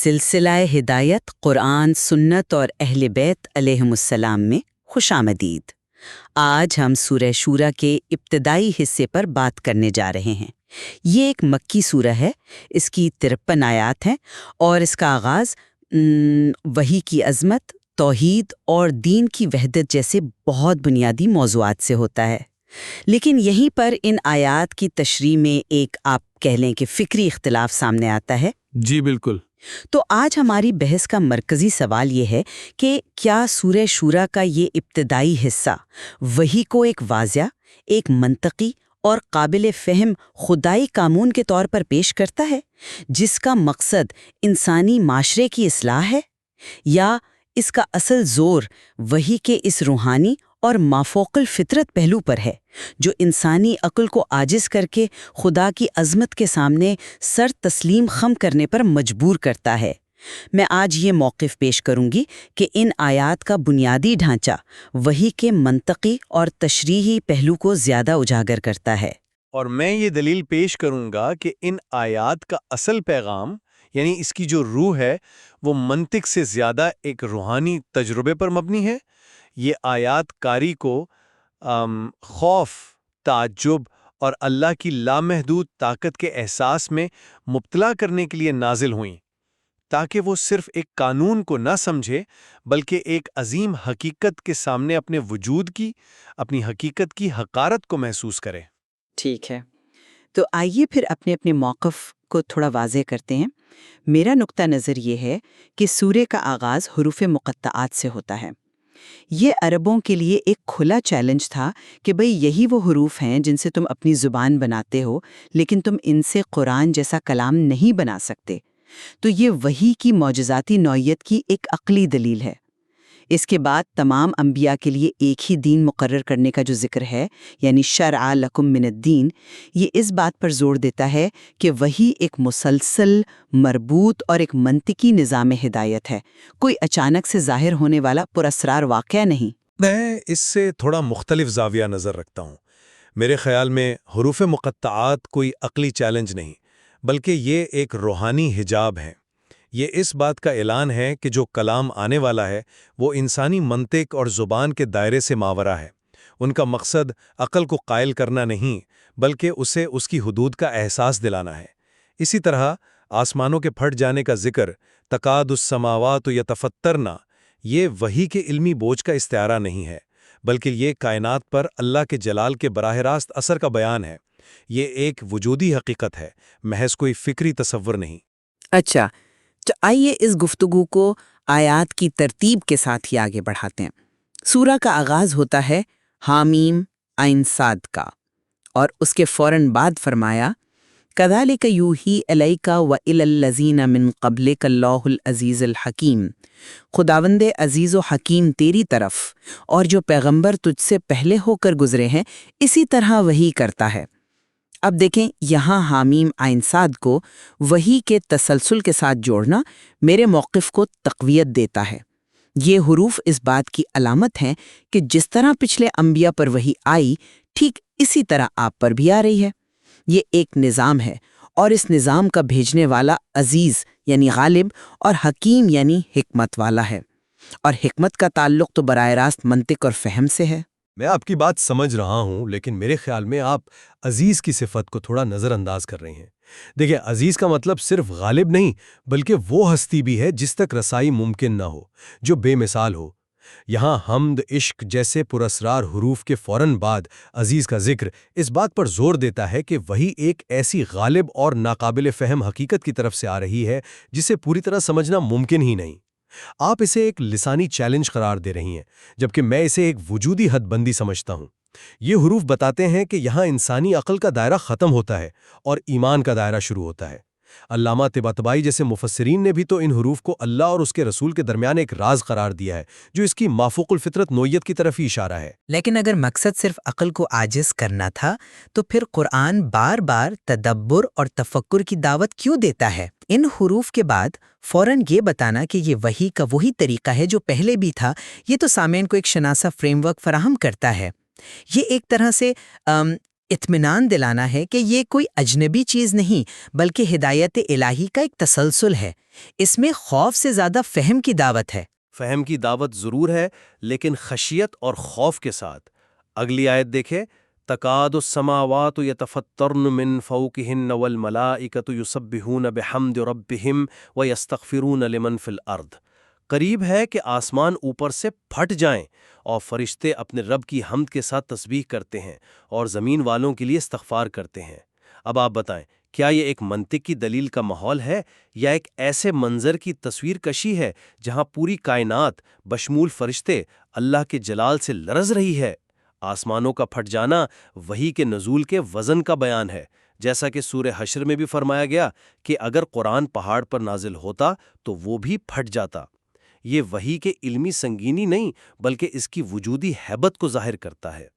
سلسلہ ہدایت قرآن سنت اور اہل بیت علیہم السلام میں خوش آمدید۔ آج ہم سورہ شورا کے ابتدائی حصے پر بات کرنے جا رہے ہیں۔ یہ ایک مکی سورہ ہے، اس کی 53 آیات ہیں اور اس کا آغاز وحی کی عظمت، توحید اور دین کی وحدت جیسے بہت بنیادی موضوعات سے ہوتا ہے۔ لیکن یہیں پر ان آیات کی تشریح میں ایک آپ کہہ لیں کہ فکری اختلاف سامنے آتا ہے۔ جی بالکل۔ تو آج ہماری بحث کا مرکزی سوال یہ ہے کہ کیا سورہ شورا کا یہ ابتدائی حصہ وحی کو ایک واضح، ایک منطقی اور قابل فہم خدائی قانون کے طور پر پیش کرتا ہے، جس کا مقصد انسانی معاشرے کی اصلاح ہے، یا اس کا اصل زور وحی کے اس روحانی اور مافوق الفطرت پہلو پر ہے جو انسانی عقل کو عاجز کر کے خدا کی عظمت کے سامنے سر تسلیم خم کرنے پر مجبور کرتا ہے؟ میں آج یہ موقف پیش کروں گی کہ ان آیات کا بنیادی ڈھانچہ وحی کے منطقی اور تشریحی پہلو کو زیادہ اجاگر کرتا ہے، اور میں یہ دلیل پیش کروں گا کہ ان آیات کا اصل پیغام، یعنی اس کی جو روح ہے، وہ منطق سے زیادہ ایک روحانی تجربے پر مبنی ہے۔ یہ آیات قاری کو خوف، تعجب اور اللہ کی لامحدود طاقت کے احساس میں مبتلا کرنے کے لیے نازل ہوئیں، تاکہ وہ صرف ایک قانون کو نہ سمجھے بلکہ ایک عظیم حقیقت کے سامنے اپنے وجود کی، اپنی حقیقت کی حقارت کو محسوس کرے۔ ٹھیک ہے، تو آئیے پھر اپنے اپنے موقف کو تھوڑا واضح کرتے ہیں۔ میرا نقطہ نظر یہ ہے کہ سورے کا آغاز حروف مقطعات سے ہوتا ہے۔ یہ عربوں کے لیے ایک کھلا چیلنج تھا کہ بھئی یہی وہ حروف ہیں جن سے تم اپنی زبان بناتے ہو، لیکن تم ان سے قرآن جیسا کلام نہیں بنا سکتے۔ تو یہ وحی کی معجزاتی نوعیت کی ایک عقلی دلیل ہے۔ اس کے بعد تمام انبیاء کے لیے ایک ہی دین مقرر کرنے کا جو ذکر ہے، یعنی شرع لکم من الدین، یہ اس بات پر زور دیتا ہے کہ وحی ایک مسلسل، مربوط اور ایک منطقی نظام ہدایت ہے، کوئی اچانک سے ظاہر ہونے والا پراسرار واقعہ نہیں۔ میں اس سے تھوڑا مختلف زاویہ نظر رکھتا ہوں۔ میرے خیال میں حروف مقطعات کوئی عقلی چیلنج نہیں، بلکہ یہ ایک روحانی حجاب ہے۔ یہ اس بات کا اعلان ہے کہ جو کلام آنے والا ہے وہ انسانی منطق اور زبان کے دائرے سے ماورا ہے۔ ان کا مقصد عقل کو قائل کرنا نہیں، بلکہ اسے اس کی حدود کا احساس دلانا ہے۔ اسی طرح آسمانوں کے پھٹ جانے کا ذکر، تکاد السماوات یتفطرن، یہ وحی کے علمی بوجھ کا استعارہ نہیں ہے، بلکہ یہ کائنات پر اللہ کے جلال کے براہ راست اثر کا بیان ہے۔ یہ ایک وجودی حقیقت ہے، محض کوئی فکری تصور نہیں۔ اچھا، تو آئیے اس گفتگو کو آیات کی ترتیب کے ساتھ ہی آگے بڑھاتے ہیں۔ سورہ کا آغاز ہوتا ہے حامیم عین صاد کا، اور اس کے فوراً بعد فرمایا کذالک یوحی الیک وإلی الذین من قبلک اللہ العزیز الحکیم، خداوند عزیز و حکیم تیری طرف اور جو پیغمبر تجھ سے پہلے ہو کر گزرے ہیں اسی طرح وحی کرتا ہے۔ اب دیکھیں، یہاں حامیم عین صاد کو وحی کے تسلسل کے ساتھ جوڑنا میرے موقف کو تقویت دیتا ہے۔ یہ حروف اس بات کی علامت ہیں کہ جس طرح پچھلے انبیاء پر وحی آئی، ٹھیک اسی طرح آپ پر بھی آ رہی ہے۔ یہ ایک نظام ہے، اور اس نظام کا بھیجنے والا عزیز یعنی غالب اور حکیم یعنی حکمت والا ہے، اور حکمت کا تعلق تو براہ راست منطق اور فہم سے ہے۔ میں آپ کی بات سمجھ رہا ہوں، لیکن میرے خیال میں آپ عزیز کی صفت کو تھوڑا نظر انداز کر رہے ہیں۔ دیکھیں، عزیز کا مطلب صرف غالب نہیں، بلکہ وہ ہستی بھی ہے جس تک رسائی ممکن نہ ہو، جو بے مثال ہو۔ یہاں حمد، عشق جیسے پراسرار حروف کے فوراً بعد عزیز کا ذکر اس بات پر زور دیتا ہے کہ وہی ایک ایسی غالب اور ناقابل فہم حقیقت کی طرف سے آ رہی ہے جسے پوری طرح سمجھنا ممکن ہی نہیں۔ آپ اسے ایک لسانی چیلنج قرار دے رہی ہیں، جبکہ میں اسے ایک وجودی حد بندی سمجھتا ہوں۔ یہ حروف بتاتے ہیں کہ یہاں انسانی عقل کا دائرہ ختم ہوتا ہے اور ایمان کا دائرہ شروع ہوتا ہے۔ علامہ طباطبائی جیسے مفسرین نے بھی تو ان حروف کو اللہ اور اس کے رسول کے درمیان ایک راز قرار دیا ہے، جو اس کی مافوق الفطرت نوعیت کی طرف ہی اشارہ ہے۔ لیکن اگر مقصد صرف عقل کو عاجز کرنا تھا، تو پھر قرآن بار بار تدبر اور تفکر کی دعوت کیوں دیتا ہے؟ ان حروف کے بعد فوراً یہ بتانا کہ یہ وحی کا وہی طریقہ ہے جو پہلے بھی تھا، یہ تو سامعین کو ایک شناسا فریم ورک فراہم کرتا ہے۔ یہ ایک طرح سے اطمینان دلانا ہے کہ یہ کوئی اجنبی چیز نہیں بلکہ ہدایت الہی کا ایک تسلسل ہے۔ اس میں خوف سے زیادہ فہم کی دعوت ہے۔ فہم کی دعوت ضرور ہے، لیکن خشیت اور خوف کے ساتھ۔ اگلی آیت دیکھیں، تکاد السماوات یتفطرن من فوقہن والملائکۃ یسبحون بحمد ربہم ویستغفرون لمن فی الارض۔ قریب ہے کہ آسمان اوپر سے پھٹ جائیں اور فرشتے اپنے رب کی حمد کے ساتھ تسبیح کرتے ہیں اور زمین والوں کے لیے استغفار کرتے ہیں۔ اب آپ بتائیں، کیا یہ ایک منطق کی دلیل کا ماحول ہے یا ایک ایسے منظر کی تصویر کشی ہے جہاں پوری کائنات بشمول فرشتے اللہ کے جلال سے لرز رہی ہے؟ آسمانوں کا پھٹ جانا وحی کے نزول کے وزن کا بیان ہے، جیسا کہ سورہ حشر میں بھی فرمایا گیا کہ اگر قرآن پہاڑ پر نازل ہوتا تو وہ بھی پھٹ جاتا۔ یہ وحی کے علمی سنگینی نہیں بلکہ اس کی وجودی ہیبت کو ظاہر کرتا ہے۔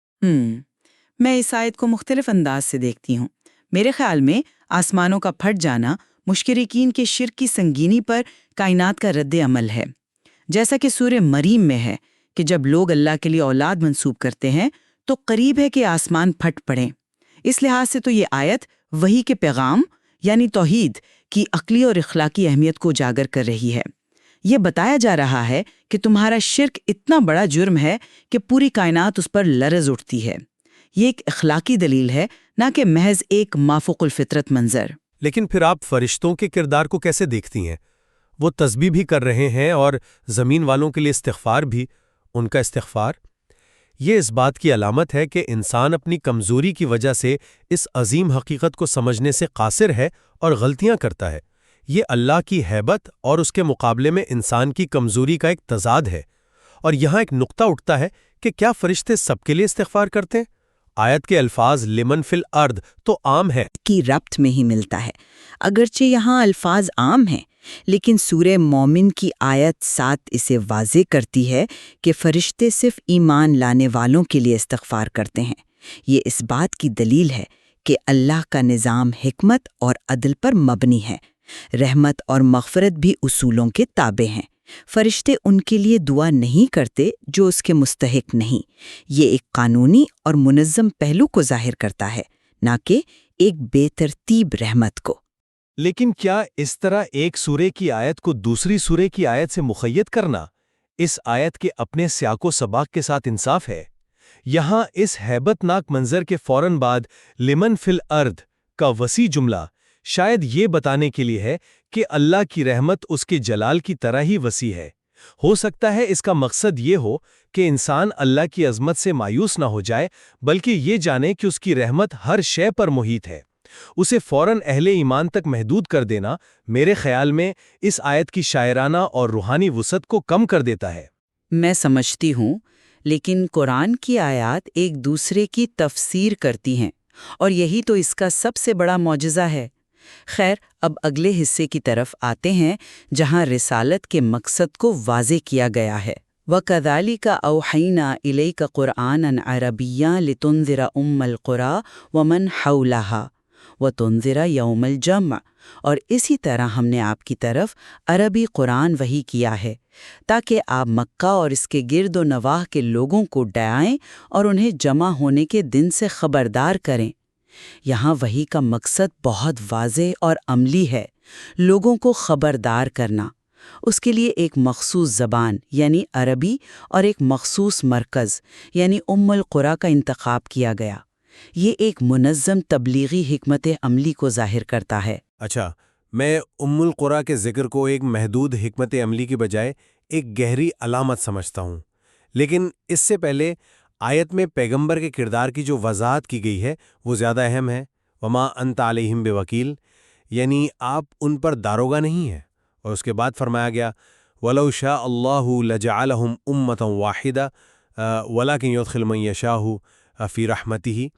میں اس آیت کو مختلف انداز سے دیکھتی ہوں۔ میرے خیال میں آسمانوں کا پھٹ جانا مشرکین کے شرک کی سنگینی پر کائنات کا رد عمل ہے، جیسا کہ سورہ مریم میں ہے کہ جب لوگ اللہ کے لیے اولاد منسوب کرتے ہیں تو قریب ہے کہ آسمان پھٹ پڑیں۔ اس لحاظ سے تو یہ آیت وحی کے پیغام یعنی توحید کی عقلی اور اخلاقی اہمیت کو اجاگر کر رہی ہے۔ یہ بتایا جا رہا ہے کہ تمہارا شرک اتنا بڑا جرم ہے کہ پوری کائنات اس پر لرز اٹھتی ہے۔ یہ ایک اخلاقی دلیل ہے، نہ کہ محض ایک مافوق الفطرت منظر۔ لیکن پھر آپ فرشتوں کے کردار کو کیسے دیکھتی ہیں؟ وہ تسبیح بھی کر رہے ہیں اور زمین والوں کے لیے استغفار بھی۔ ان کا استغفار یہ اس بات کی علامت ہے کہ انسان اپنی کمزوری کی وجہ سے اس عظیم حقیقت کو سمجھنے سے قاصر ہے اور غلطیاں کرتا ہے۔ یہ اللہ کی ہیبت اور اس کے مقابلے میں انسان کی کمزوری کا ایک تضاد ہے۔ اور یہاں ایک نقطہ اٹھتا ہے کہ کیا فرشتے سب کے لیے استغفار کرتے ہیں؟ آیت کے الفاظ لمن فی الارض تو عام ہے کی ربط میں ہی ملتا ہے، اگرچہ یہاں الفاظ عام ہیں، لیکن سورہ مومن کی آیت 7 اسے واضح کرتی ہے کہ فرشتے صرف ایمان لانے والوں کے لیے استغفار کرتے ہیں۔ یہ اس بات کی دلیل ہے کہ اللہ کا نظام حکمت اور عدل پر مبنی ہے۔ رحمت اور مغفرت بھی اصولوں کے تابع ہیں۔ فرشتے ان کے لیے دعا نہیں کرتے جو اس کے مستحق نہیں۔ یہ ایک قانونی اور منظم پہلو کو ظاہر کرتا ہے، نہ کہ ایک بے ترتیب رحمت کو۔ لیکن کیا اس طرح ایک سورے کی آیت کو دوسری سورے کی آیت سے مقید کرنا اس آیت کے اپنے سیاق و سباق کے ساتھ انصاف ہے؟ یہاں اس ہیبت ناک منظر کے فوراً بعد لمن فی الارض کا وسیع جملہ شاید یہ بتانے کے لیے ہے کہ اللہ کی رحمت اس کے جلال کی طرح ہی وسیع ہے۔ ہو سکتا ہے اس کا مقصد یہ ہو کہ انسان اللہ کی عظمت سے مایوس نہ ہو جائے، بلکہ یہ جانے کہ اس کی رحمت ہر شے پر محیط ہے۔ اسے فوراً اہل ایمان تک محدود کر دینا میرے خیال میں اس آیت کی شاعرانہ اور روحانی وسعت کو کم کر دیتا ہے۔ میں سمجھتی ہوں، لیکن قرآن کی آیات ایک دوسرے کی تفسیر کرتی ہیں، اور یہی تو اس کا سب سے بڑا معجزہ ہے۔ خیر، اب اگلے حصے کی طرف آتے ہیں جہاں رسالت کے مقصد کو واضح کیا گیا ہے۔ وَكَذَلِكَ أَوْحَيْنَا إِلَيْكَ قُرْآنًا عَرَبِيًّا لِتُنذِرَ أُمَّ الْقُرَىٰ وَمَنْ حَوْلَهَا وَتُنذِرَ يَوْمَ الْجَمْعِ، اور اسی طرح ہم نے آپ کی طرف عربی قرآن وحی کیا ہے تاکہ آپ مکہ اور اس کے گرد و نواح کے لوگوں کو ڈرائیں اور انہیں جمع ہونے کے دن سے خبردار کریں۔ یہاں وحی کا مقصد بہت واضح اور عملی ہے، لوگوں کو خبردار کرنا۔ اس کے لیے ایک مخصوص زبان یعنی عربی اور ایک مخصوص مرکز یعنی ام القریٰ کا انتخاب کیا گیا۔ یہ ایک منظم تبلیغی حکمت عملی کو ظاہر کرتا ہے۔ اچھا، میں ام القریٰ کے ذکر کو ایک محدود حکمت عملی کی بجائے ایک گہری علامت سمجھتا ہوں، لیکن اس سے پہلے آیت میں پیغمبر کے کردار کی جو وضاحت کی گئی ہے وہ زیادہ اہم ہے۔ وما انت علیہم بوکیل، یعنی آپ ان پر داروغہ نہیں ہیں۔ اور اس کے بعد فرمایا گیا وَلَوْ شَاءَ اللَّهُ لَجَعَلَهُمْ أُمَّةً وَاحِدَةً وَلَكِنْ يُدْخِلُ مَن يَشَاءُ فِي رَحْمَتِهِ،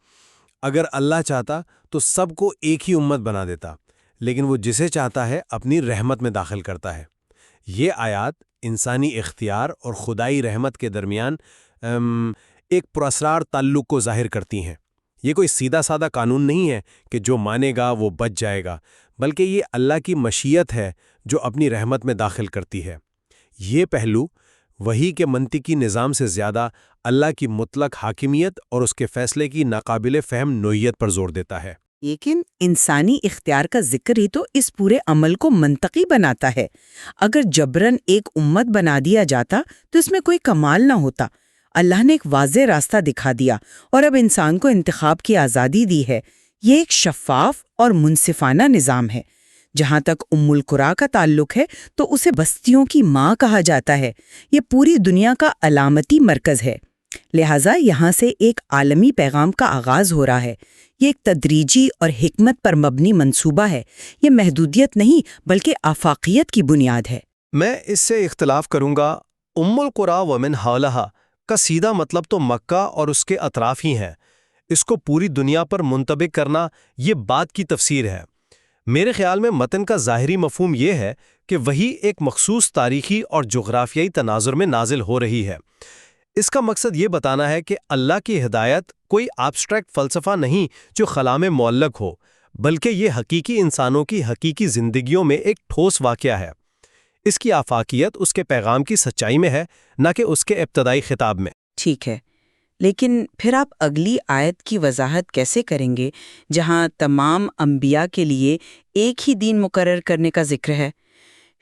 اگر اللہ چاہتا تو سب کو ایک ہی امت بنا دیتا، لیکن وہ جسے چاہتا ہے اپنی رحمت میں داخل کرتا ہے۔ یہ آیات انسانی اختیار اور خدائی رحمت کے درمیان ایک پراسرار تعلق کو ظاہر کرتی ہیں۔ یہ کوئی سیدھا سادہ قانون نہیں ہے کہ جو مانے گا وہ بچ جائے گا، بلکہ یہ اللہ کی مشیت ہے جو اپنی رحمت میں داخل کرتی ہے۔ یہ پہلو وحی کے منطقی نظام سے زیادہ اللہ کی مطلق حاکمیت اور اس کے فیصلے کی ناقابل فہم نوعیت پر زور دیتا ہے۔ لیکن انسانی اختیار کا ذکر ہی تو اس پورے عمل کو منطقی بناتا ہے۔ اگر جبرن ایک امت بنا دیا جاتا تو اس میں کوئی کمال نہ ہوتا۔ اللہ نے ایک واضح راستہ دکھا دیا اور اب انسان کو انتخاب کی آزادی دی ہے۔ یہ ایک شفاف اور منصفانہ نظام ہے۔ جہاں تک ام القریٰ کا تعلق ہے تو اسے بستیوں کی ماں کہا جاتا ہے۔ یہ پوری دنیا کا علامتی مرکز ہے، لہٰذا یہاں سے ایک عالمی پیغام کا آغاز ہو رہا ہے۔ یہ ایک تدریجی اور حکمت پر مبنی منصوبہ ہے۔ یہ محدودیت نہیں بلکہ آفاقیت کی بنیاد ہے۔ میں اس سے اختلاف کروں گا۔ ام القریٰ ومن حولہا کا سیدھا مطلب تو مکہ اور اس کے اطراف ہی ہیں۔ اس کو پوری دنیا پر منطبق کرنا یہ بات کی تفسیر ہے۔ میرے خیال میں متن کا ظاہری مفہوم یہ ہے کہ وحی ایک مخصوص تاریخی اور جغرافیائی تناظر میں نازل ہو رہی ہے۔ اس کا مقصد یہ بتانا ہے کہ اللہ کی ہدایت کوئی ایبسٹریکٹ فلسفہ نہیں جو خلا میں معلق ہو، بلکہ یہ حقیقی انسانوں کی حقیقی زندگیوں میں ایک ٹھوس واقعہ ہے۔ اس کی آفاقیت اس کے پیغام کی سچائی میں ہے، نہ کہ اس کے ابتدائی خطاب میں۔ ٹھیک ہے، لیکن پھر آپ اگلی آیت کی وضاحت کیسے کریں گے جہاں تمام انبیاء کے لیے ایک ہی دین مقرر کرنے کا ذکر ہے؟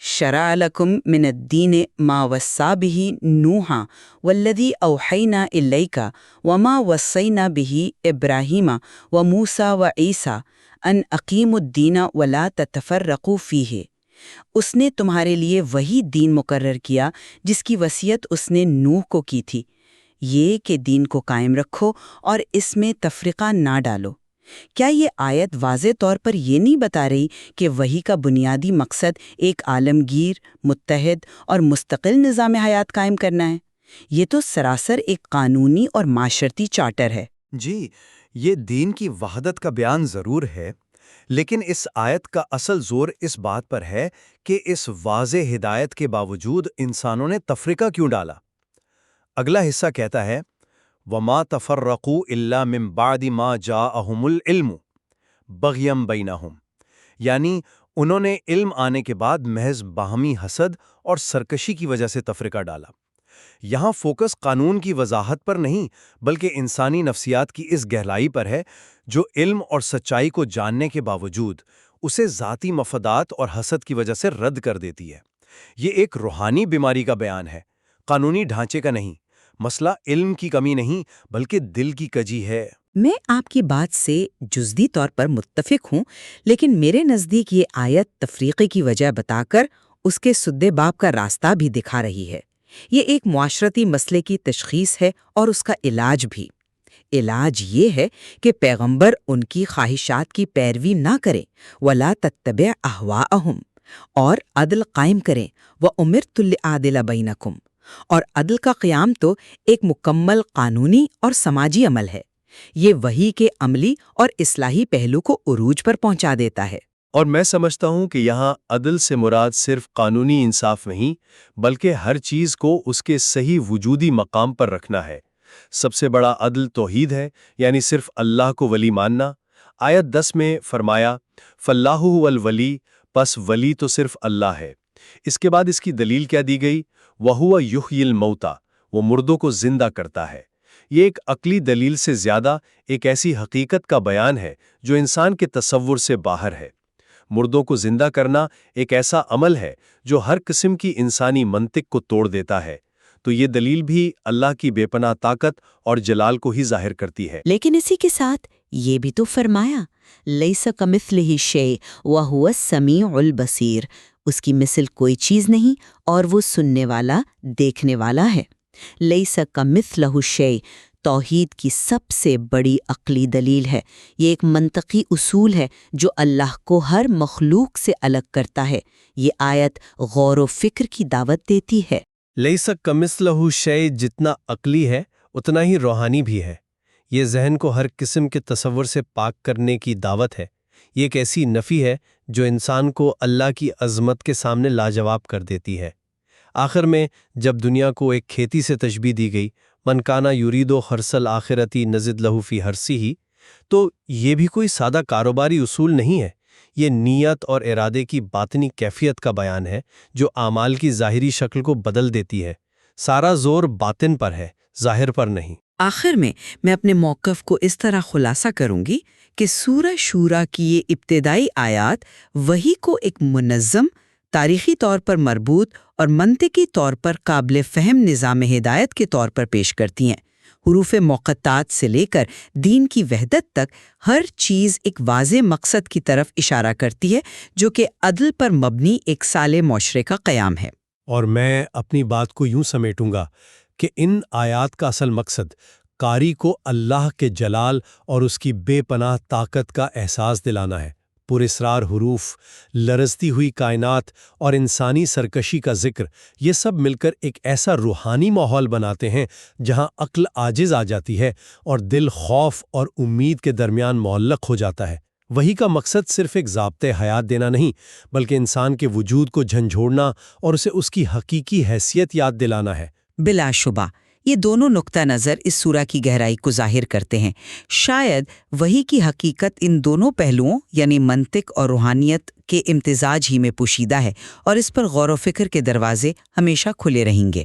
شرع لکم من الدین ما وصی بہ نوحا والذی اوحینا الیک وما وصینا بہ ابراہیم وموسیٰ وعیسیٰ ان اقیموا الدین ولا تتفرقوا فیہ۔ اس نے تمہارے لیے وہی دین مقرر کیا جس کی وصیت اس نے نوح کو کی تھی، یہ کہ دین کو قائم رکھو اور اس میں تفرقہ نہ ڈالو۔ کیا یہ آیت واضح طور پر یہ نہیں بتا رہی کہ وحی کا بنیادی مقصد ایک عالمگیر، متحد اور مستقل نظام حیات قائم کرنا ہے؟ یہ تو سراسر ایک قانونی اور معاشرتی چارٹر ہے۔ جی، یہ دین کی وحدت کا بیان ضرور ہے، لیکن اس آیت کا اصل زور اس بات پر ہے کہ اس واضح ہدایت کے باوجود انسانوں نے تفرقہ کیوں ڈالا۔ اگلا حصہ کہتا ہے وَمَا تَفَرَّقُوا إِلَّا مِن بَعْدِ مَا جَاءَهُمُ الْعِلْمُ بَغْيًا بَيْنَهُمْ، یعنی انہوں نے علم آنے کے بعد محض باہمی حسد اور سرکشی کی وجہ سے تفرقہ ڈالا۔ یہاں فوکس قانون کی وضاحت پر نہیں بلکہ انسانی نفسیات کی اس گہرائی پر ہے جو علم اور سچائی کو جاننے کے باوجود اسے ذاتی مفادات اور حسد کی وجہ سے رد کر دیتی ہے۔ یہ ایک روحانی بیماری کا بیان ہے، قانونی ڈھانچے کا نہیں۔ مسئلہ علم کی کمی نہیں بلکہ دل کی کجی ہے۔ میں آپ کی بات سے جزوی طور پر متفق ہوں، لیکن میرے نزدیک یہ آیت تفریقے کی وجہ بتا کر اس کے سدے باب کا راستہ بھی دکھا رہی ہے۔ یہ ایک معاشرتی مسئلے کی تشخیص ہے اور اس کا علاج بھی۔ علاج یہ ہے کہ پیغمبر ان کی خواہشات کی پیروی نہ کریں، وَلَا تَتَّبِعْ أَهْوَاءَهُمْ، اور عدل قائم کریں، وَأُمِرْتُ لِأَعْدِلَ بَيْنَكُمْ، اور عدل کا قیام تو ایک مکمل قانونی اور سماجی عمل ہے۔ یہ وحی کے عملی اور اصلاحی پہلو کو عروج پر پہنچا دیتا ہے۔ اور میں سمجھتا ہوں کہ یہاں عدل سے مراد صرف قانونی انصاف نہیں بلکہ ہر چیز کو اس کے صحیح وجودی مقام پر رکھنا ہے۔ سب سے بڑا عدل توحید ہے، یعنی صرف اللہ کو ولی ماننا۔ آیت 10 میں فرمایا فَاللَّهُ هُوَ الْوَلِي، پس ولی تو صرف اللہ ہے۔ اس کے بعد اس کی دلیل کیا دی گئی؟ وَهُوَ يُحْيِي الْمَوْتَى، وہ مردوں کو زندہ کرتا ہے۔ یہ ایک عقلی دلیل سے زیادہ ایک ایسی حقیقت کا بیان ہے جو انسان کے تصور سے باہر ہے۔ مردوں کو زندہ کرنا ایک ایسا عمل ہے جو ہر قسم کی انسانی منطق کو توڑ دیتا ہے، تو یہ دلیل بھی اللہ کی بے پناہ طاقت اور جلال کو ہی ظاہر کرتی ہے۔ لیکن اسی کے ساتھ یہ بھی تو فرمایا لیس کمثلہ شیء وہو السمیع البصیر، اس کی مثل کوئی چیز نہیں اور وہ سننے والا، دیکھنے والا ہے۔ لیس کمثلہ شیء توحید کی سب سے بڑی عقلی دلیل ہے۔ یہ ایک منطقی اصول ہے جو اللہ کو ہر مخلوق سے الگ کرتا ہے۔ یہ آیت غور و فکر کی دعوت دیتی ہے۔ لیس کمثلہ شیء جتنا عقلی ہے اتنا ہی روحانی بھی ہے۔ یہ ذہن کو ہر قسم کے تصور سے پاک کرنے کی دعوت ہے۔ یہ ایک ایسی نفی ہے جو انسان کو اللہ کی عظمت کے سامنے لاجواب کر دیتی ہے۔ آخر میں جب دنیا کو ایک کھیتی سے تشبیہ دی گئی، من کانا یریدو حرث الآخرتی نزد لہ فی حرثہ، تو یہ بھی کوئی سادہ کاروباری اصول نہیں ہے۔ یہ نیت اور ارادے کی باطنی کیفیت کا بیان ہے جو اعمال کی ظاہری شکل کو بدل دیتی ہے۔ سارا زور باطن پر ہے، ظاہر پر نہیں۔ آخر میں اپنے موقف کو اس طرح خلاصہ کروں گی کہ سورہ شورا کی یہ ابتدائی آیات وحی کو ایک منظم، تاریخی طور پر مربوط اور منطقی طور پر قابل فہم نظام ہدایت کے طور پر پیش کرتی ہیں۔ حروف مقطعات سے لے کر دین کی وحدت تک ہر چیز ایک واضح مقصد کی طرف اشارہ کرتی ہے، جو کہ عدل پر مبنی ایک صالح معاشرے کا قیام ہے۔ اور میں اپنی بات کو یوں سمیٹوں گا کہ ان آیات کا اصل مقصد قاری کو اللہ کے جلال اور اس کی بے پناہ طاقت کا احساس دلانا ہے۔ پراسرار حروف، لرزتی ہوئی کائنات اور انسانی سرکشی کا ذکر، یہ سب مل کر ایک ایسا روحانی ماحول بناتے ہیں جہاں عقل عاجز آ جاتی ہے اور دل خوف اور امید کے درمیان معلق ہو جاتا ہے۔ وحی کا مقصد صرف ایک ضابطۂ حیات دینا نہیں، بلکہ انسان کے وجود کو جھنجھوڑنا اور اسے اس کی حقیقی حیثیت یاد دلانا ہے۔ بلا شبہ یہ دونوں نقطہ نظر اس سورہ کی گہرائی کو ظاہر کرتے ہیں۔ شاید وحی کی حقیقت ان دونوں پہلوؤں یعنی منطق اور روحانیت کے امتزاج ہی میں پوشیدہ ہے، اور اس پر غور و فکر کے دروازے ہمیشہ کھلے رہیں گے۔